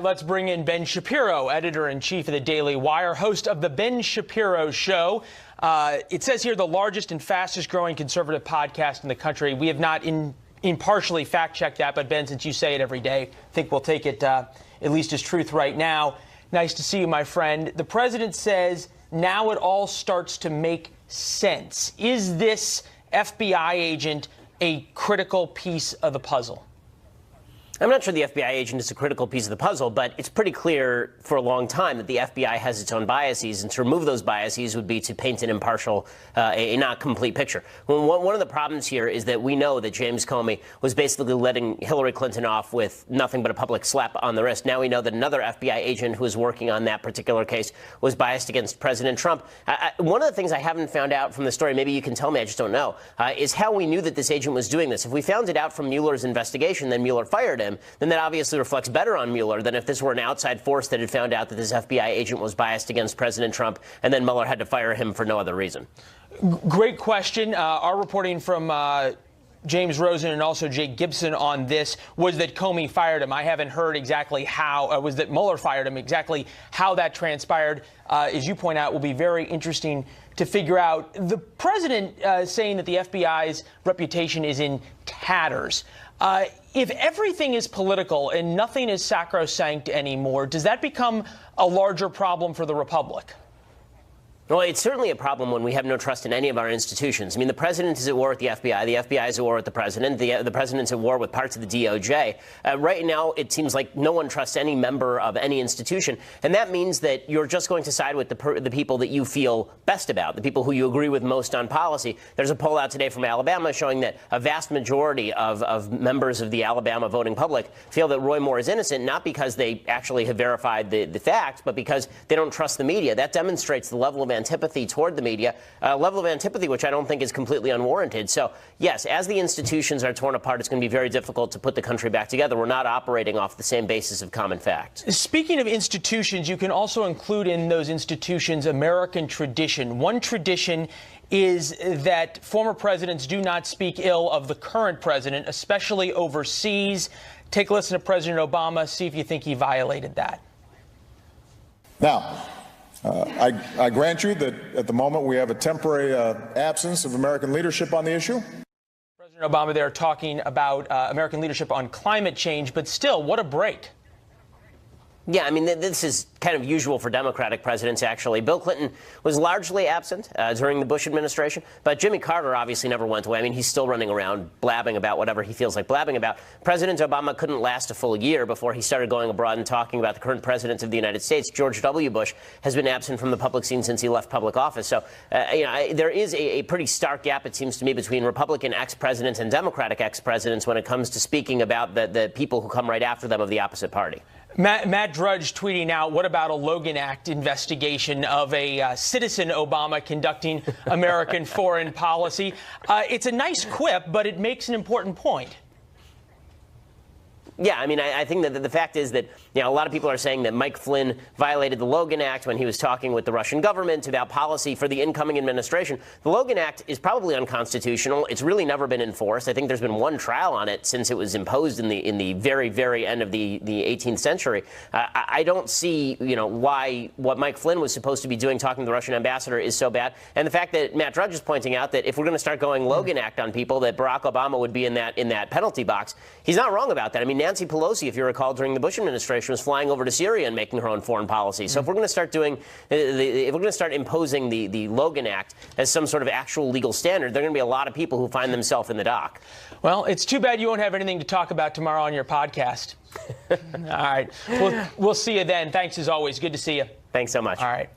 Let's bring in Ben Shapiro, editor-in-chief of the Daily Wire, host of the Ben Shapiro Show. It says here the largest and fastest growing conservative podcast in the country. We have not impartially fact-checked that, but Ben, since you say it every day, I think we'll take it at least as truth right now. Nice to see you, my friend. The president says now it all starts to make sense. Is this FBI agent a critical piece of the puzzle? I'm not sure the FBI agent is a critical piece of the puzzle, but it's pretty clear for a long time that the FBI has its own biases, and to remove those biases would be to paint an impartial, a not complete picture. One of the problems here is that we know that James Comey was basically letting Hillary Clinton off with nothing but a public slap on the wrist. Now we know that another FBI agent who was working on that particular case was biased against President Trump. One of the things I haven't found out from the story, maybe you can tell me, I just don't know, is how we knew that this agent was doing this. If we found it out from Mueller's investigation, then Mueller fired him, then that obviously reflects better on Mueller than if this were an outside force that had found out that this FBI agent was biased against President Trump, and then Mueller had to fire him for no other reason. Great question. Our reporting from James Rosen and also Jake Gibson on this was that Comey fired him. I haven't heard exactly how, was that Mueller fired him, exactly how that transpired. As you point out, will be very interesting to figure out. The president saying that the FBI's reputation is in tatters. If everything is political and nothing is sacrosanct anymore, does that become a larger problem for the Republic? Well, it's certainly a problem when we have no trust in any of our institutions. I mean, the president is at war with the FBI is at war with the president, the president's at war with parts of the DOJ. Right now, it seems like no one trusts any member of any institution, and that means that you're just going to side with the people that you feel best about, the people who you agree with most on policy. There's a poll out today from Alabama showing that a vast majority of members of the Alabama voting public feel that Roy Moore is innocent, not because they actually have verified the facts, but because they don't trust the media. That demonstrates the level of antipathy toward the media, a level of antipathy which I don't think is completely unwarranted. So, yes, as the institutions are torn apart, it's going to be very difficult to put the country back together. We're not operating off the same basis of common fact. Speaking of institutions, you can also include in those institutions American tradition. One tradition is that former presidents do not speak ill of the current president, especially overseas. Take a listen to President Obama, see if you think he violated that. Now, I grant you that at the moment we have a temporary absence of American leadership on the issue. President Obama there talking about American leadership on climate change, but still, what a break. Yeah, I mean, this is kind of usual for Democratic presidents, actually. Bill Clinton was largely absent during the Bush administration, but Jimmy Carter obviously never went away. I mean, he's still running around blabbing about whatever he feels like blabbing about. President Obama couldn't last a full year before he started going abroad and talking about the current president of the United States. George W. Bush has been absent from the public scene since he left public office. So, there is a pretty stark gap, it seems to me, between Republican ex-presidents and Democratic ex-presidents when it comes to speaking about the people who come right after them of the opposite party. Matt Drudge tweeting out, what about a Logan Act investigation of a citizen Obama conducting American foreign policy? It's a nice quip, but it makes an important point. Yeah, I mean, I think that the fact is that, a lot of people are saying that Mike Flynn violated the Logan Act when he was talking with the Russian government about policy for the incoming administration. The Logan Act is probably unconstitutional. It's really never been enforced. I think there's been one trial on it since it was imposed in the very, very end of the 18th century. I don't see, why what Mike Flynn was supposed to be doing talking to the Russian ambassador is so bad. And the fact that Matt Drudge is pointing out that if we're going to start going Logan Act on people, that Barack Obama would be in that penalty box. He's not wrong about that. I mean, Nancy Pelosi, if you recall, during the Bush administration, was flying over to Syria and making her own foreign policy. So if we're going to start imposing the Logan Act as some sort of actual legal standard, there are going to be a lot of people who find themselves in the dock. Well, it's too bad you won't have anything to talk about tomorrow on your podcast. All right. We'll see you then. Thanks as always. Good to see you. Thanks so much. All right.